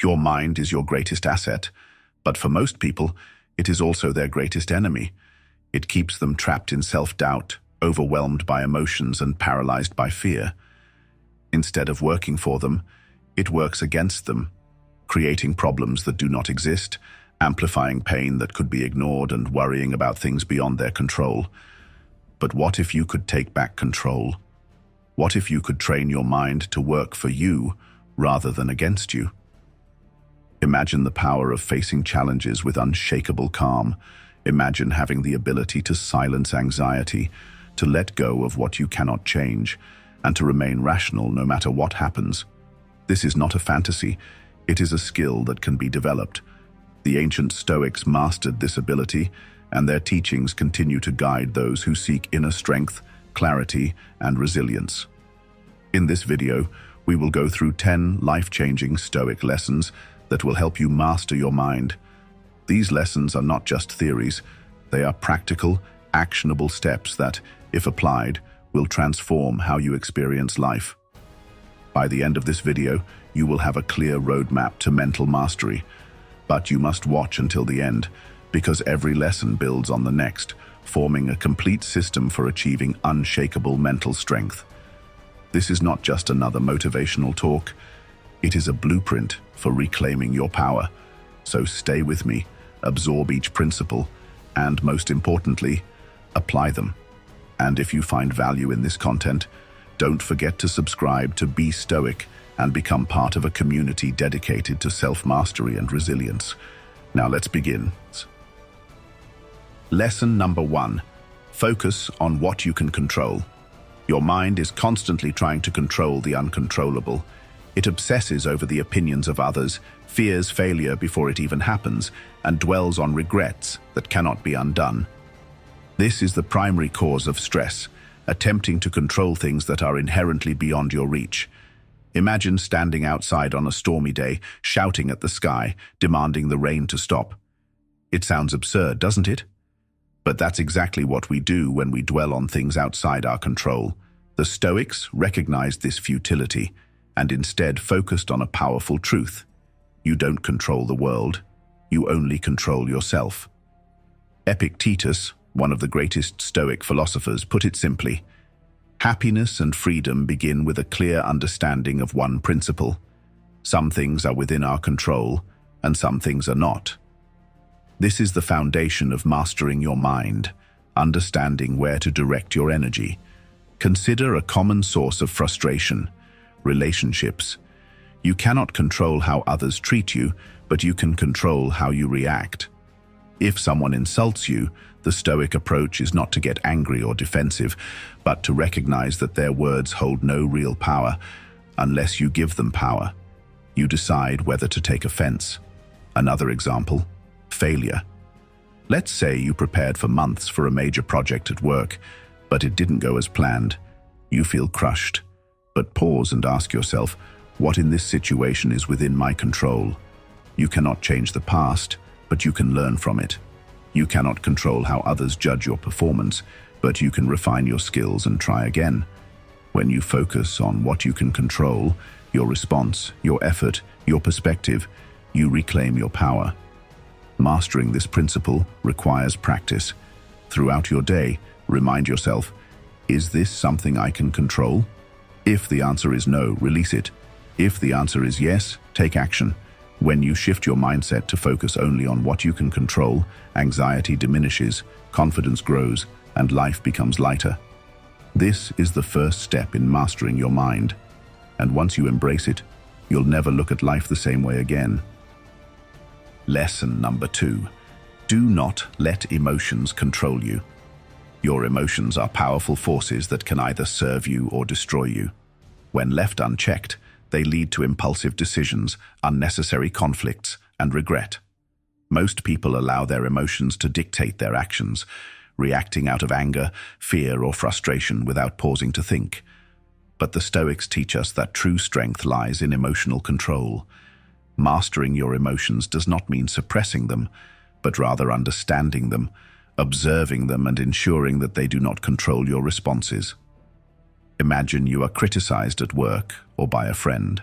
Your mind is your greatest asset, but for most people, it is also their greatest enemy. It keeps them trapped in self-doubt, overwhelmed by emotions and paralyzed by fear. Instead of working for them, it works against them, creating problems that do not exist, amplifying pain that could be ignored, and worrying about things beyond their control. But what if you could take back control? What if you could train your mind to work for you rather than against you? Imagine the power of facing challenges with unshakable calm. Imagine having the ability to silence anxiety, to let go of what you cannot change, and to remain rational no matter what happens. This is not a fantasy, it is a skill that can be developed. The ancient Stoics mastered this ability, and their teachings continue to guide those who seek inner strength, clarity, and resilience. In this video, we will go through 10 life-changing Stoic lessons that will help you master your mind. These lessons are not just theories, they are practical, actionable steps that, if applied, will transform how you experience life. By the end of this video, you will have a clear roadmap to mental mastery, but you must watch until the end, because every lesson builds on the next, forming a complete system for achieving unshakable mental strength. This is not just another motivational talk, it is a blueprint for reclaiming your power. So stay with me, absorb each principle, and most importantly, apply them. And if you find value in this content, don't forget to subscribe to Be Stoic and become part of a community dedicated to self-mastery and resilience. Now let's begin. Lesson number 1. Focus on what you can control. Your mind is constantly trying to control the uncontrollable. It obsesses over the opinions of others, fears failure before it even happens, and dwells on regrets that cannot be undone. This is the primary cause of stress, attempting to control things that are inherently beyond your reach. Imagine standing outside on a stormy day, shouting at the sky, demanding the rain to stop. It sounds absurd, doesn't it? But that's exactly what we do when we dwell on things outside our control. The Stoics recognized this futility and instead focused on a powerful truth. You don't control the world, you only control yourself. Epictetus, one of the greatest Stoic philosophers, put it simply: happiness and freedom begin with a clear understanding of one principle. Some things are within our control, and some things are not. This is the foundation of mastering your mind, understanding where to direct your energy. Consider a common source of frustration: relationships. You cannot control how others treat you, but you can control how you react. If someone insults you, the Stoic approach is not to get angry or defensive, but to recognize that their words hold no real power unless you give them power. You decide whether to take offense. Another example: failure. Let's say you prepared for months for a major project at work, but it didn't go as planned. You feel crushed. But pause and ask yourself, what in this situation is within my control? You cannot change the past, but you can learn from it. You cannot control how others judge your performance, but you can refine your skills and try again. When you focus on what you can control, your response, your effort, your perspective, you reclaim your power. Mastering this principle requires practice. Throughout your day, remind yourself, is this something I can control? If the answer is no, release it. If the answer is yes, take action. When you shift your mindset to focus only on what you can control, anxiety diminishes, confidence grows, and life becomes lighter. This is the first step in mastering your mind. And once you embrace it, you'll never look at life the same way again. Lesson number 2. Do not let emotions control you. Your emotions are powerful forces that can either serve you or destroy you. When left unchecked, they lead to impulsive decisions, unnecessary conflicts, and regret. Most people allow their emotions to dictate their actions, reacting out of anger, fear, or frustration without pausing to think. But the Stoics teach us that true strength lies in emotional control. Mastering your emotions does not mean suppressing them, but rather understanding them, observing them, and ensuring that they do not control your responses. Imagine you are criticized at work or by a friend.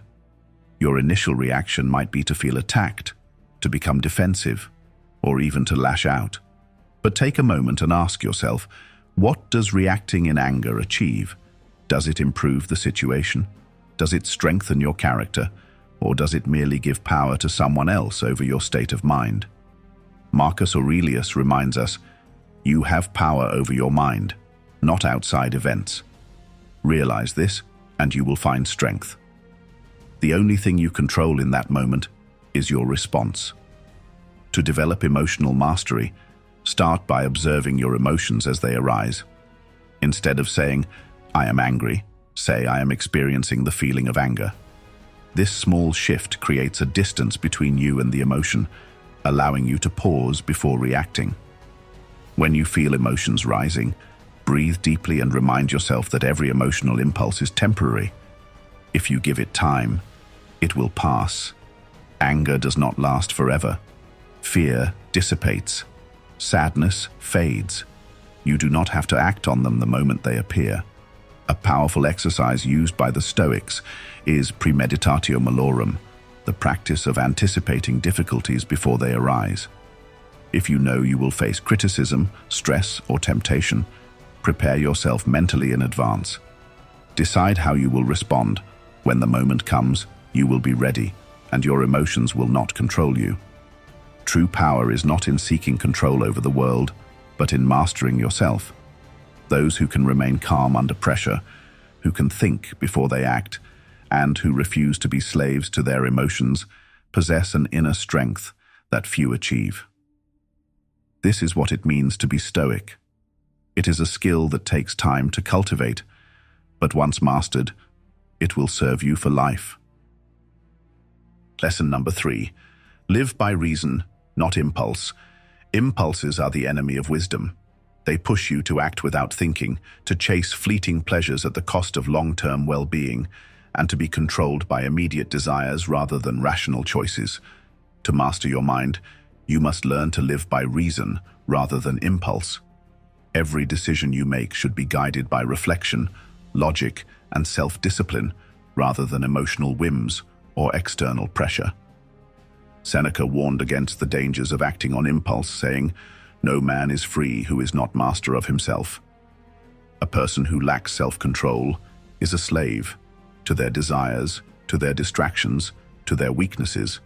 Your initial reaction might be to feel attacked, to become defensive, or even to lash out. But take a moment and ask yourself, what does reacting in anger achieve? Does it improve the situation? Does it strengthen your character? Or does it merely give power to someone else over your state of mind? Marcus Aurelius reminds us, you have power over your mind, not outside events. Realize this, and you will find strength. The only thing you control in that moment is your response. To develop emotional mastery, start by observing your emotions as they arise. Instead of saying, I am angry, say, I am experiencing the feeling of anger. This small shift creates a distance between you and the emotion, allowing you to pause before reacting. When you feel emotions rising, breathe deeply and remind yourself that every emotional impulse is temporary. If you give it time, it will pass. Anger does not last forever. Fear dissipates. Sadness fades. You do not have to act on them the moment they appear. A powerful exercise used by the Stoics is premeditatio malorum, the practice of anticipating difficulties before they arise. If you know you will face criticism, stress, or temptation, prepare yourself mentally in advance. Decide how you will respond. When the moment comes, you will be ready, and your emotions will not control you. True power is not in seeking control over the world, but in mastering yourself. Those who can remain calm under pressure, who can think before they act, and who refuse to be slaves to their emotions, possess an inner strength that few achieve. This is what it means to be stoic. It is a skill that takes time to cultivate, but once mastered, it will serve you for life. Lesson number 3. Live by reason, not impulse. Impulses are the enemy of wisdom. They push you to act without thinking, to chase fleeting pleasures at the cost of long-term well-being, and to be controlled by immediate desires rather than rational choices. To master your mind, you must learn to live by reason rather than impulse. Every decision you make should be guided by reflection, logic, and self-discipline, rather than emotional whims or external pressure. Seneca warned against the dangers of acting on impulse, saying, "No man is free who is not master of himself." A person who lacks self-control is a slave to their desires, to their distractions, to their weaknesses.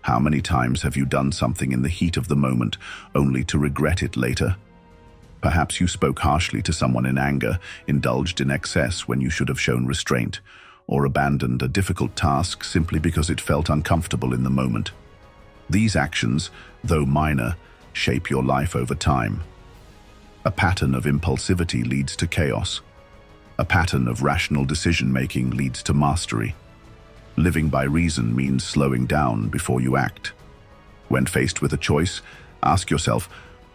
How many times have you done something in the heat of the moment only to regret it later? Perhaps you spoke harshly to someone in anger, indulged in excess when you should have shown restraint, or abandoned a difficult task simply because it felt uncomfortable in the moment. These actions, though minor, shape your life over time. A pattern of impulsivity leads to chaos. A pattern of rational decision-making leads to mastery. Living by reason means slowing down before you act. When faced with a choice, ask yourself,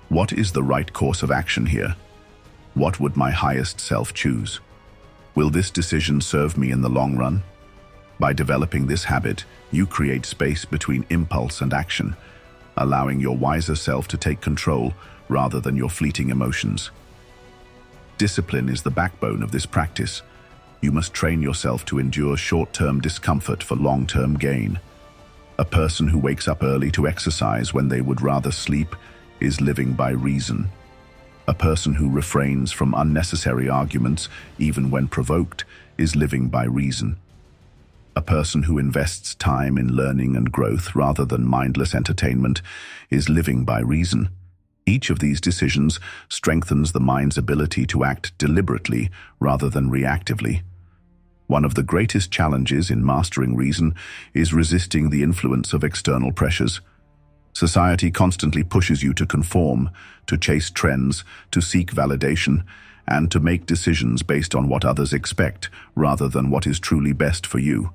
what is the right course of action here? What would my highest self choose? Will this decision serve me in the long run? By developing this habit, you create space between impulse and action, allowing your wiser self to take control rather than your fleeting emotions. Discipline is the backbone of this practice. You must train yourself to endure short-term discomfort for long-term gain. A person who wakes up early to exercise when they would rather sleep is living by reason. A person who refrains from unnecessary arguments, even when provoked, is living by reason. A person who invests time in learning and growth rather than mindless entertainment is living by reason. Each of these decisions strengthens the mind's ability to act deliberately rather than reactively. One of the greatest challenges in mastering reason is resisting the influence of external pressures. Society constantly pushes you to conform, to chase trends, to seek validation, and to make decisions based on what others expect rather than what is truly best for you.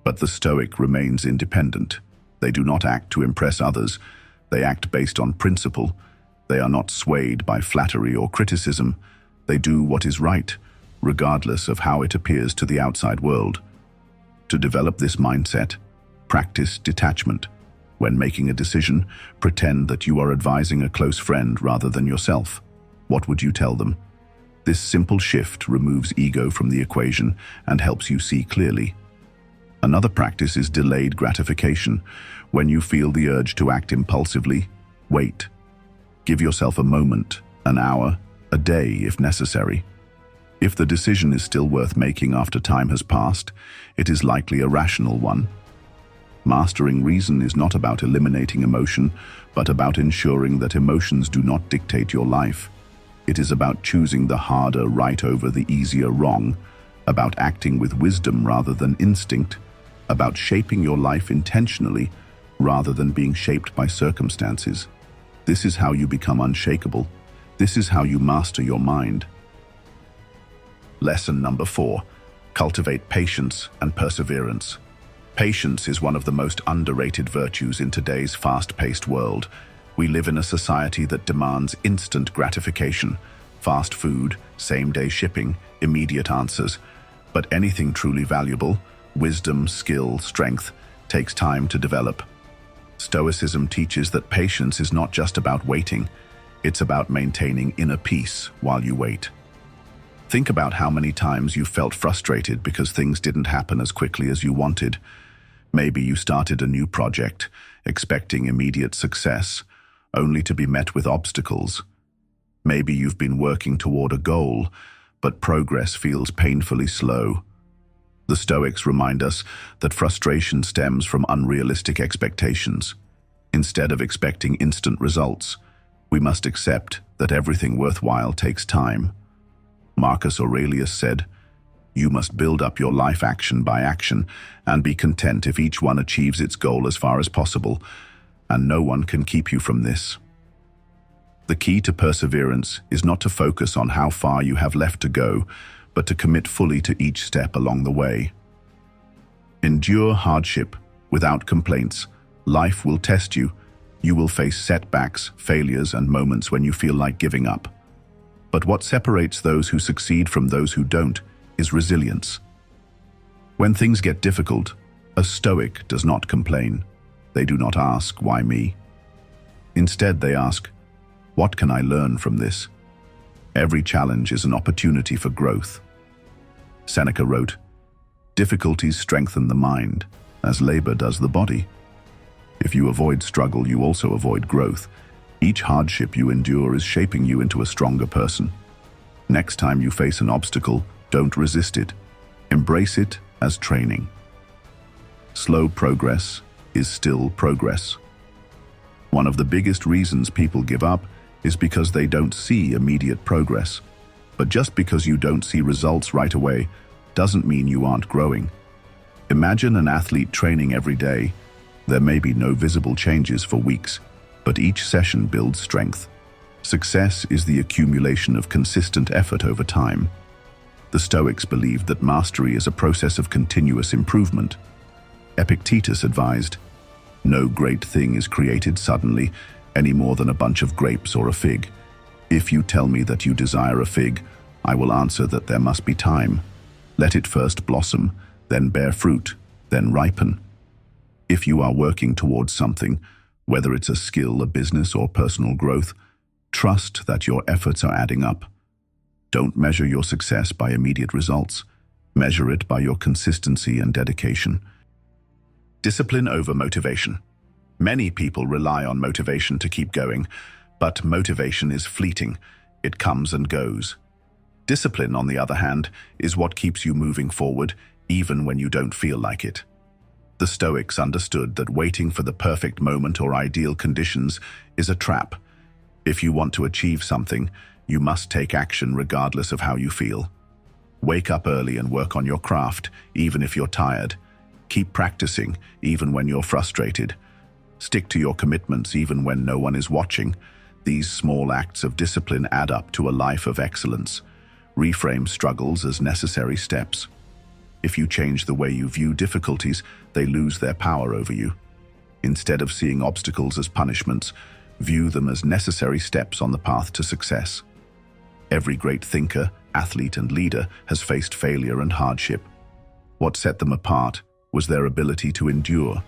But the Stoic remains independent. They do not act to impress others. They act based on principle. They are not swayed by flattery or criticism. They do what is right, regardless of how it appears to the outside world. To develop this mindset, practice detachment. When making a decision, pretend that you are advising a close friend rather than yourself. What would you tell them? This simple shift removes ego from the equation and helps you see clearly. Another practice is delayed gratification. When you feel the urge to act impulsively, wait. Give yourself a moment, an hour, a day if necessary. If the decision is still worth making after time has passed, it is likely a rational one. Mastering reason is not about eliminating emotion, but about ensuring that emotions do not dictate your life. It is about choosing the harder right over the easier wrong, about acting with wisdom rather than instinct, about shaping your life intentionally rather than being shaped by circumstances. This is how you become unshakable. This is how you master your mind. Lesson number 4. Cultivate patience and perseverance. Patience is one of the most underrated virtues in today's fast-paced world. We live in a society that demands instant gratification, fast food, same-day shipping, immediate answers. But anything truly valuable, wisdom, skill, strength, takes time to develop. Stoicism teaches that patience is not just about waiting, it's about maintaining inner peace while you wait. Think about how many times you felt frustrated because things didn't happen as quickly as you wanted. Maybe you started a new project, expecting immediate success, only to be met with obstacles. Maybe you've been working toward a goal, but progress feels painfully slow. The Stoics remind us that frustration stems from unrealistic expectations. Instead of expecting instant results, we must accept that everything worthwhile takes time. Marcus Aurelius said, "You must build up your life action by action and be content if each one achieves its goal as far as possible, and no one can keep you from this." The key to perseverance is not to focus on how far you have left to go, but to commit fully to each step along the way. Endure hardship without complaints. Life will test you. You will face setbacks, failures, and moments when you feel like giving up. But what separates those who succeed from those who don't is resilience. When things get difficult, a Stoic does not complain. They do not ask, "Why me?" Instead, they ask, "What can I learn from this?" Every challenge is an opportunity for growth. Seneca wrote, "Difficulties strengthen the mind, as labor does the body." If you avoid struggle, you also avoid growth. Each hardship you endure is shaping you into a stronger person. Next time you face an obstacle, don't resist it. Embrace it as training. Slow progress is still progress. One of the biggest reasons people give up is because they don't see immediate progress. But just because you don't see results right away doesn't mean you aren't growing. Imagine an athlete training every day. There may be no visible changes for weeks, but each session builds strength. Success is the accumulation of consistent effort over time. The Stoics believed that mastery is a process of continuous improvement. Epictetus advised, "No great thing is created suddenly, any more than a bunch of grapes or a fig. If you tell me that you desire a fig, I will answer that there must be time. Let it first blossom, then bear fruit, then ripen." If you are working towards something, whether it's a skill, a business, or personal growth, trust that your efforts are adding up. Don't measure your success by immediate results. Measure it by your consistency and dedication. Discipline over motivation. Many people rely on motivation to keep going, but motivation is fleeting. It comes and goes. Discipline, on the other hand, is what keeps you moving forward, even when you don't feel like it. The Stoics understood that waiting for the perfect moment or ideal conditions is a trap. If you want to achieve something, you must take action regardless of how you feel. Wake up early and work on your craft, even if you're tired. Keep practicing, even when you're frustrated. Stick to your commitments, even when no one is watching. These small acts of discipline add up to a life of excellence. Reframe struggles as necessary steps. If you change the way you view difficulties, they lose their power over you. Instead of seeing obstacles as punishments, view them as necessary steps on the path to success. Every great thinker, athlete, and leader has faced failure and hardship. What set them apart was their ability to endure.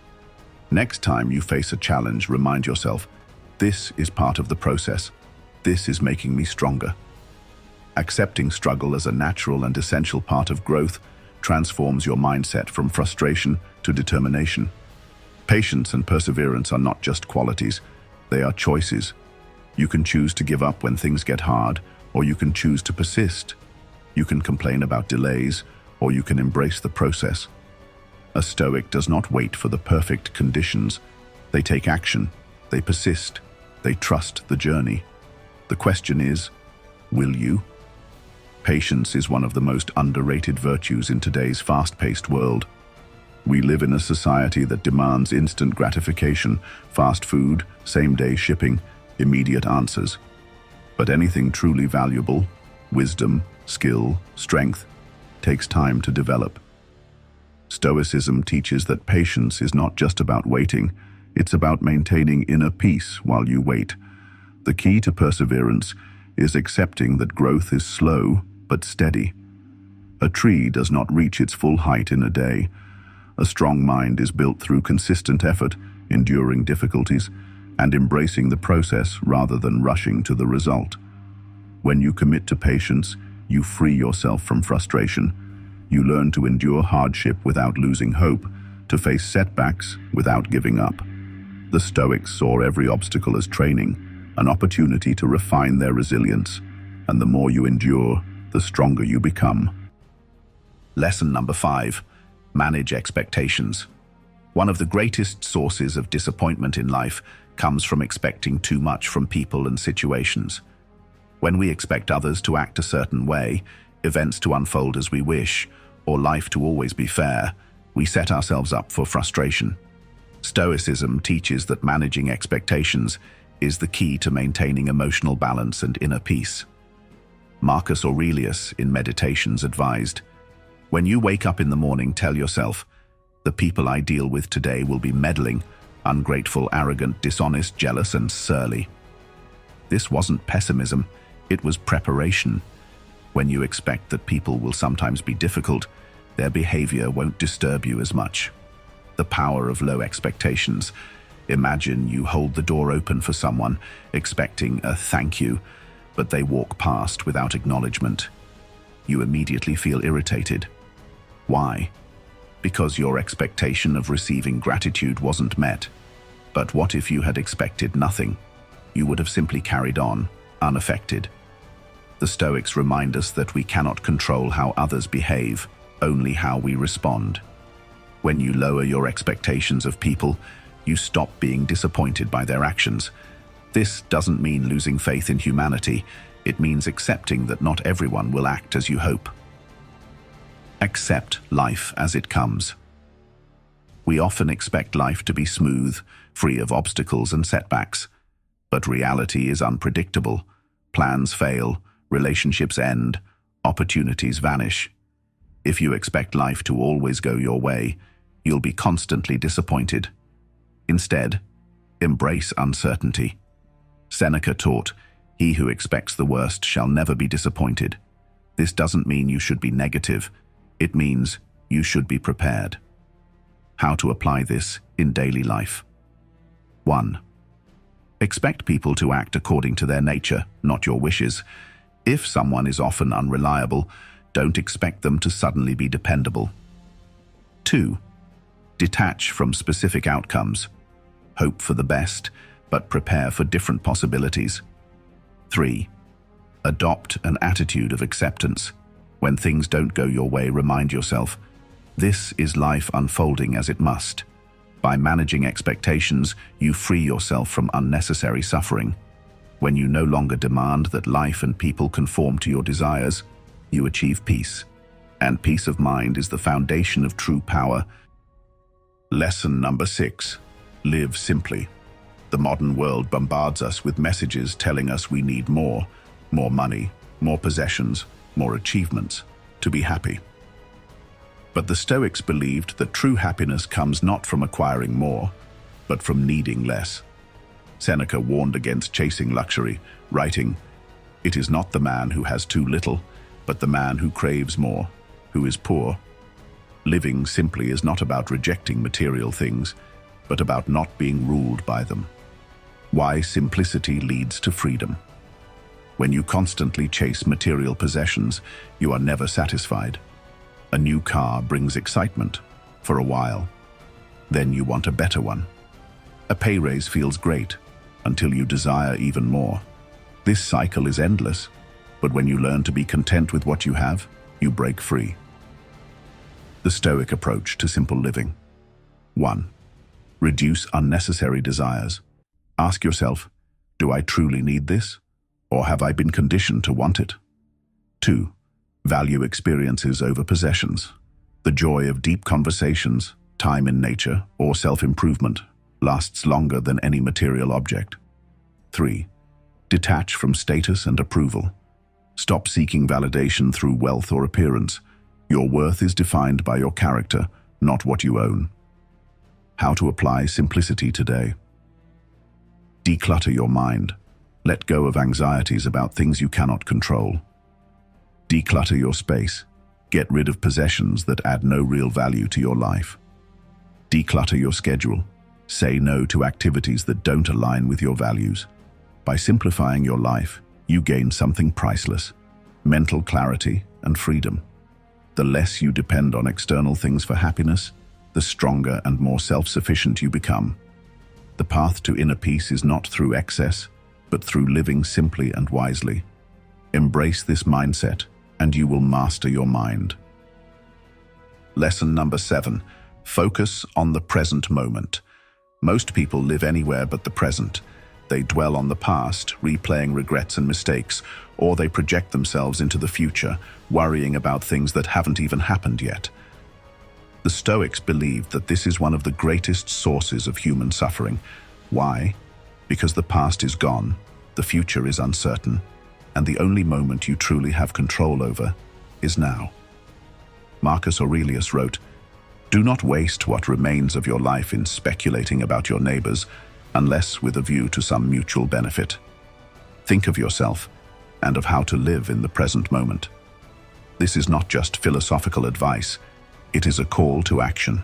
Next time you face a challenge, remind yourself, this is part of the process. This is making me stronger. Accepting struggle as a natural and essential part of growth transforms your mindset from frustration to determination. Patience and perseverance are not just qualities, they are choices. You can choose to give up when things get hard, or you can choose to persist. You can complain about delays, or you can embrace the process. A Stoic does not wait for the perfect conditions. They take action, they persist, they trust the journey. The question is, will you? Patience is one of the most underrated virtues in today's fast-paced world. We live in a society that demands instant gratification, fast food, same-day shipping, immediate answers. But anything truly valuable, wisdom, skill, strength, takes time to develop. Stoicism teaches that patience is not just about waiting, it's about maintaining inner peace while you wait. The key to perseverance is accepting that growth is slow but steady. A tree does not reach its full height in a day. A strong mind is built through consistent effort, enduring difficulties, and embracing the process rather than rushing to the result. When you commit to patience, you free yourself from frustration. You learn to endure hardship without losing hope, to face setbacks without giving up. The Stoics saw every obstacle as training, an opportunity to refine their resilience, and the more you endure, the stronger you become. Lesson number 5. Manage expectations. One of the greatest sources of disappointment in life comes from expecting too much from people and situations. When we expect others to act a certain way, events to unfold as we wish, or life to always be fair, we set ourselves up for frustration. Stoicism teaches that managing expectations is the key to maintaining emotional balance and inner peace. Marcus Aurelius, in Meditations, advised, "When you wake up in the morning, tell yourself, the people I deal with today will be meddling, ungrateful, arrogant, dishonest, jealous, and surly." This wasn't pessimism, it was preparation. When you expect that people will sometimes be difficult, their behavior won't disturb you as much. The power of low expectations. Imagine you hold the door open for someone, expecting a thank you, but they walk past without acknowledgement. You immediately feel irritated. Why? Because your expectation of receiving gratitude wasn't met. But what if you had expected nothing? You would have simply carried on, unaffected. The Stoics remind us that we cannot control how others behave, only how we respond. When you lower your expectations of people, you stop being disappointed by their actions. This doesn't mean losing faith in humanity. It means accepting that not everyone will act as you hope. Accept life as it comes. We often expect life to be smooth, free of obstacles and setbacks. But reality is unpredictable. Plans fail, relationships end, opportunities vanish. If you expect life to always go your way, you'll be constantly disappointed. Instead, embrace uncertainty. Seneca taught, "He who expects the worst shall never be disappointed." This doesn't mean you should be negative. It means you should be prepared. How to apply this in daily life? 1. Expect people to act according to their nature, not your wishes. If someone is often unreliable, don't expect them to suddenly be dependable. 2. Detach from specific outcomes. Hope for the best, but prepare for different possibilities. 3. Adopt an attitude of acceptance. When things don't go your way, remind yourself, this is life unfolding as it must. By managing expectations, you free yourself from unnecessary suffering. When you no longer demand that life and people conform to your desires, you achieve peace. And peace of mind is the foundation of true power. Lesson number 6. Live simply. The modern world bombards us with messages telling us we need more money, more possessions, more achievements to be happy. But the Stoics believed that true happiness comes not from acquiring more, but from needing less. Seneca warned against chasing luxury, writing, "It is not the man who has too little, but the man who craves more, who is poor." Living simply is not about rejecting material things, but about not being ruled by them. Why simplicity leads to freedom. When you constantly chase material possessions, you are never satisfied. A new car brings excitement for a while. Then you want a better one. A pay raise feels great until you desire even more. This cycle is endless, but when you learn to be content with what you have, you break free. The Stoic approach to simple living. 1. Reduce unnecessary desires. Ask yourself, do I truly need this? Or have I been conditioned to want it? 2. Value experiences over possessions. The joy of deep conversations, time in nature, or self-improvement lasts longer than any material object. 3. Detach from status and approval. Stop seeking validation through wealth or appearance. Your worth is defined by your character, not what you own. How to apply simplicity today. Declutter your mind. Let go of anxieties about things you cannot control. Declutter your space. Get rid of possessions that add no real value to your life. Declutter your schedule. Say no to activities that don't align with your values. By simplifying your life, you gain something priceless: mental clarity and freedom. The less you depend on external things for happiness, the stronger and more self-sufficient you become. The path to inner peace is not through excess, but through living simply and wisely. Embrace this mindset, and you will master your mind. Lesson number 7. Focus on the present moment. Most people live anywhere but the present. They dwell on the past, replaying regrets and mistakes, or they project themselves into the future, worrying about things that haven't even happened yet. The Stoics believed that this is one of the greatest sources of human suffering. Why? Because the past is gone, the future is uncertain, and the only moment you truly have control over is now. Marcus Aurelius wrote, "Do not waste what remains of your life in speculating about your neighbors, unless with a view to some mutual benefit. Think of yourself and of how to live in the present moment." This is not just philosophical advice, it is a call to action.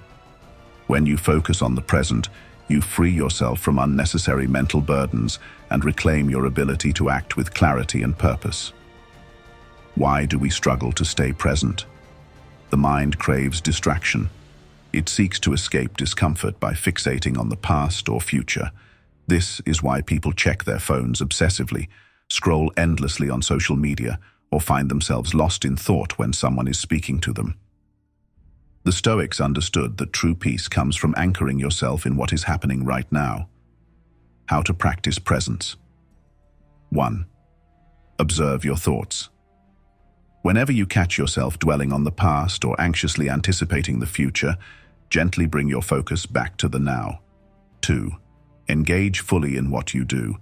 When you focus on the present, you free yourself from unnecessary mental burdens and reclaim your ability to act with clarity and purpose. Why do we struggle to stay present? The mind craves distraction. It seeks to escape discomfort by fixating on the past or future. This is why people check their phones obsessively, scroll endlessly on social media, or find themselves lost in thought when someone is speaking to them. The Stoics understood that true peace comes from anchoring yourself in what is happening right now. How to practice presence. 1. Observe your thoughts. Whenever you catch yourself dwelling on the past or anxiously anticipating the future, gently bring your focus back to the now. 2. Engage fully in what you do.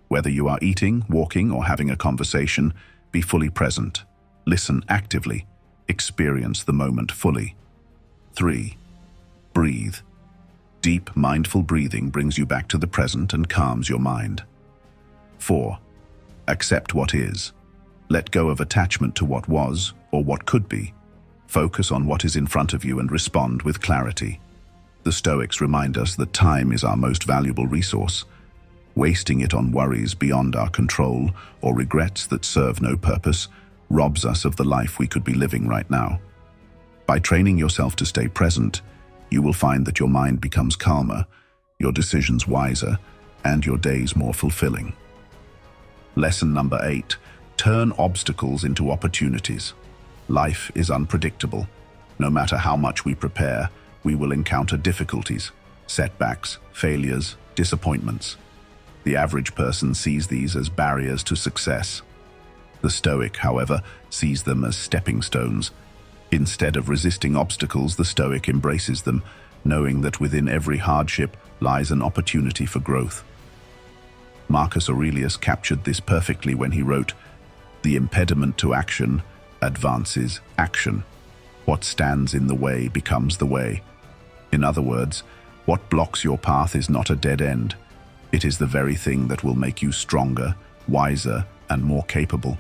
Whether you are eating, walking, or having a conversation, be fully present. Listen actively. Experience the moment fully. 3. Breathe. Deep, mindful breathing brings you back to the present and calms your mind. 4. Accept what is. Let go of attachment to what was or what could be. Focus on what is in front of you and respond with clarity. The Stoics remind us that time is our most valuable resource. Wasting it on worries beyond our control or regrets that serve no purpose robs us of the life we could be living right now. By training yourself to stay present, you will find that your mind becomes calmer, your decisions wiser, and your days more fulfilling. Lesson number 8. Turn obstacles into opportunities. Life is unpredictable. No matter how much we prepare, we will encounter difficulties, setbacks, failures, disappointments. The average person sees these as barriers to success. The Stoic, however, sees them as stepping stones. Instead of resisting obstacles, the Stoic embraces them, knowing that within every hardship lies an opportunity for growth. Marcus Aurelius captured this perfectly when he wrote, "The impediment to action advances action. What stands in the way becomes the way." In other words, what blocks your path is not a dead end. It is the very thing that will make you stronger, wiser, and more capable.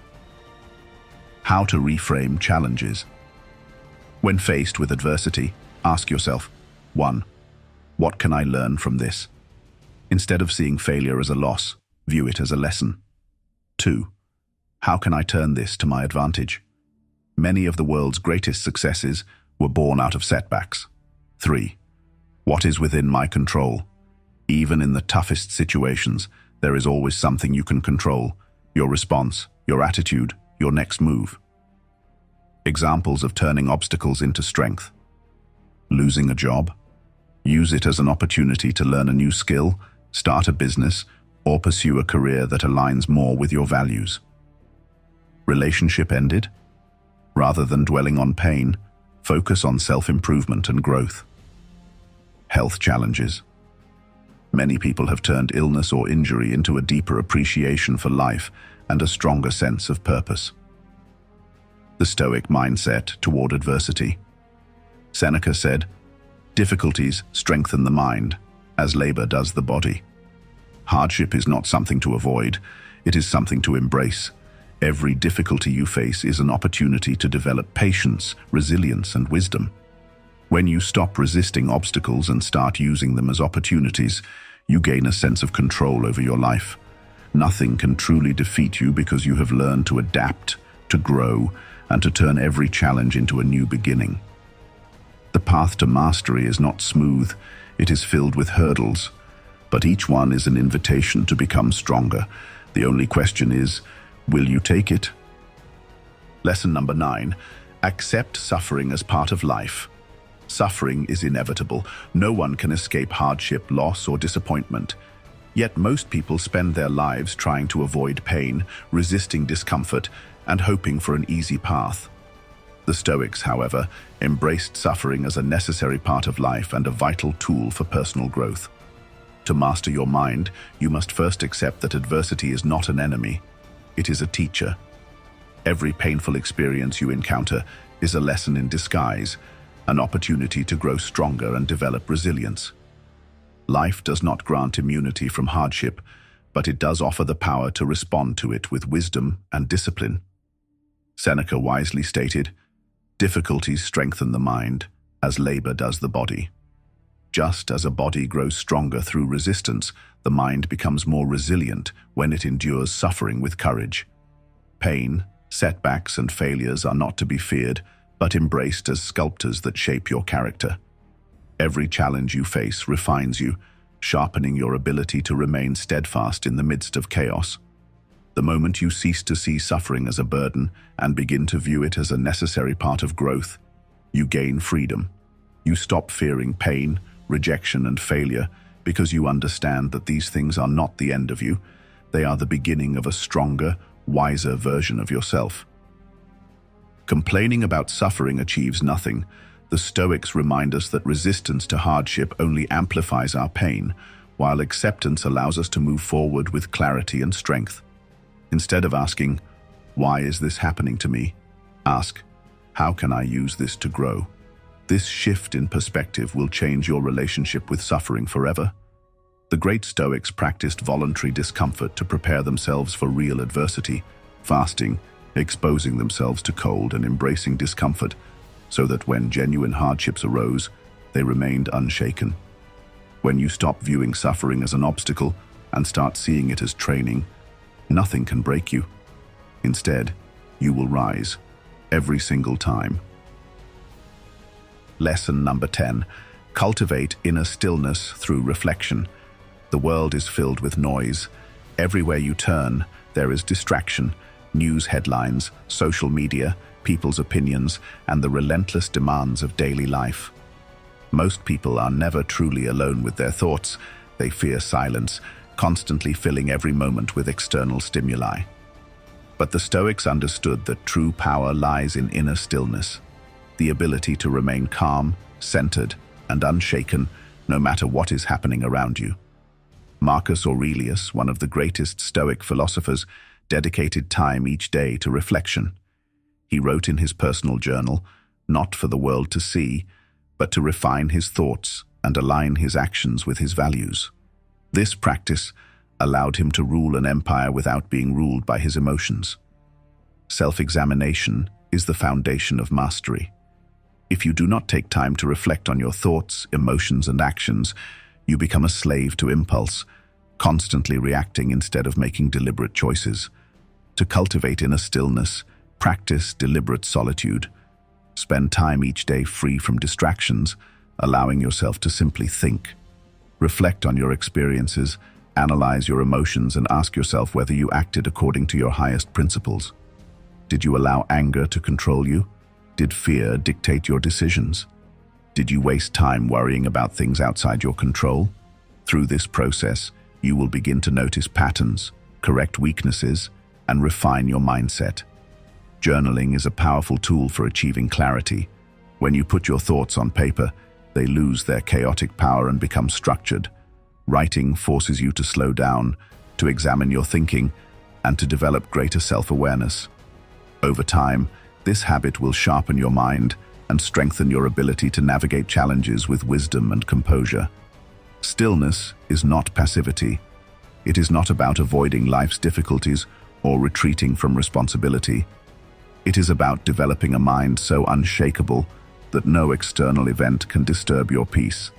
How to reframe challenges. When faced with adversity, ask yourself, 1. What can I learn from this? Instead of seeing failure as a loss, view it as a lesson. 2. How can I turn this to my advantage? Many of the world's greatest successes were born out of setbacks. 3. What is within my control? Even in the toughest situations, there is always something you can control: your response, your attitude, your next move. Examples of turning obstacles into strength. Losing a job? Use it as an opportunity to learn a new skill, start a business, or pursue a career that aligns more with your values. Relationship ended? Rather than dwelling on pain, focus on self-improvement and growth. Health challenges. Many people have turned illness or injury into a deeper appreciation for life and a stronger sense of purpose. The Stoic mindset toward adversity. Seneca said, "Difficulties strengthen the mind, as labor does the body." Hardship is not something to avoid, it is something to embrace. Every difficulty you face is an opportunity to develop patience, resilience, and wisdom. When you stop resisting obstacles and start using them as opportunities, you gain a sense of control over your life. Nothing can truly defeat you because you have learned to adapt, to grow, and to turn every challenge into a new beginning. The path to mastery is not smooth, it is filled with hurdles, but each one is an invitation to become stronger. The only question is, will you take it? Lesson number 9, accept suffering as part of life. Suffering is inevitable. No one can escape hardship, loss, or disappointment. Yet most people spend their lives trying to avoid pain, resisting discomfort, and hoping for an easy path. The Stoics, however, embraced suffering as a necessary part of life and a vital tool for personal growth. To master your mind, you must first accept that adversity is not an enemy. It is a teacher. Every painful experience you encounter is a lesson in disguise, an opportunity to grow stronger and develop resilience. Life does not grant immunity from hardship, but it does offer the power to respond to it with wisdom and discipline. Seneca wisely stated, "Difficulties strengthen the mind, as labor does the body." Just as a body grows stronger through resistance, the mind becomes more resilient when it endures suffering with courage. Pain, setbacks, and failures are not to be feared, but embraced as sculptors that shape your character. Every challenge you face refines you, sharpening your ability to remain steadfast in the midst of chaos. The moment you cease to see suffering as a burden and begin to view it as a necessary part of growth, you gain freedom. You stop fearing pain, rejection, and failure because you understand that these things are not the end of you. They are the beginning of a stronger, wiser version of yourself. Complaining about suffering achieves nothing. The Stoics remind us that resistance to hardship only amplifies our pain, while acceptance allows us to move forward with clarity and strength. Instead of asking, "Why is this happening to me?" ask, "How can I use this to grow?" This shift in perspective will change your relationship with suffering forever. The great Stoics practiced voluntary discomfort to prepare themselves for real adversity, fasting, exposing themselves to cold, and embracing discomfort, so that when genuine hardships arose, they remained unshaken. When you stop viewing suffering as an obstacle and start seeing it as training, nothing can break you. Instead, you will rise, every single time. Lesson number 10. Cultivate inner stillness through reflection. The world is filled with noise. Everywhere you turn, there is distraction. News headlines, social media, people's opinions, and the relentless demands of daily life. Most people are never truly alone with their thoughts. They fear silence, constantly filling every moment with external stimuli. But the Stoics understood that true power lies in inner stillness, the ability to remain calm, centered, and unshaken no matter what is happening around you. Marcus Aurelius, one of the greatest Stoic philosophers, dedicated time each day to reflection. He wrote in his personal journal, not for the world to see, but to refine his thoughts and align his actions with his values. This practice allowed him to rule an empire without being ruled by his emotions. Self-examination is the foundation of mastery. If you do not take time to reflect on your thoughts, emotions, and actions, you become a slave to impulse, constantly reacting instead of making deliberate choices. To cultivate inner stillness, practice deliberate solitude. Spend time each day free from distractions, allowing yourself to simply think. Reflect on your experiences, analyze your emotions, and ask yourself whether you acted according to your highest principles. Did you allow anger to control you? Did fear dictate your decisions? Did you waste time worrying about things outside your control? Through this process, you will begin to notice patterns, correct weaknesses, and refine your mindset. Journaling is a powerful tool for achieving clarity. When you put your thoughts on paper, they lose their chaotic power and become structured. Writing forces you to slow down, to examine your thinking, and to develop greater self-awareness. Over time, this habit will sharpen your mind and strengthen your ability to navigate challenges with wisdom and composure. Stillness is not passivity. It is not about avoiding life's difficulties or retreating from responsibility. It is about developing a mind so unshakable that no external event can disturb your peace.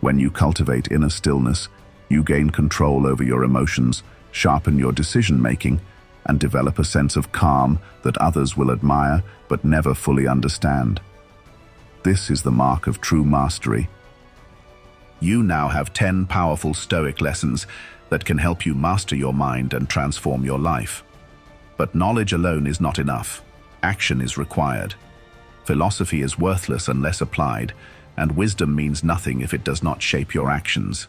When you cultivate inner stillness, you gain control over your emotions, sharpen your decision-making, and develop a sense of calm that others will admire but never fully understand. This is the mark of true mastery. You now have 10 powerful Stoic lessons that can help you master your mind and transform your life. But knowledge alone is not enough. Action is required. Philosophy is worthless unless applied, and wisdom means nothing if it does not shape your actions.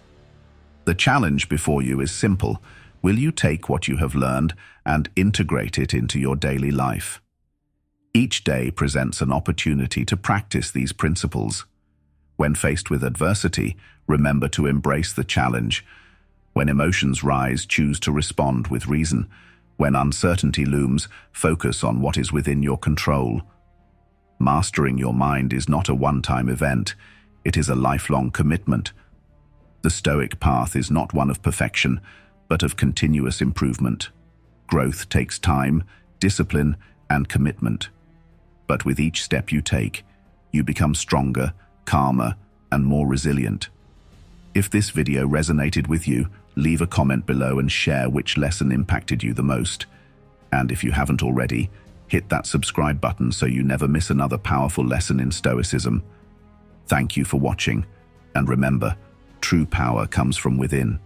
The challenge before you is simple. Will you take what you have learned and integrate it into your daily life? Each day presents an opportunity to practice these principles. When faced with adversity, remember to embrace the challenge. When emotions rise, choose to respond with reason. When uncertainty looms, focus on what is within your control. Mastering your mind is not a one-time event. It is a lifelong commitment. The Stoic path is not one of perfection, but of continuous improvement. Growth takes time, discipline, and commitment. But with each step you take, you become stronger, calmer, and more resilient. If this video resonated with you, leave a comment below and share which lesson impacted you the most. And if you haven't already, hit that subscribe button so you never miss another powerful lesson in Stoicism. Thank you for watching, and remember, true power comes from within.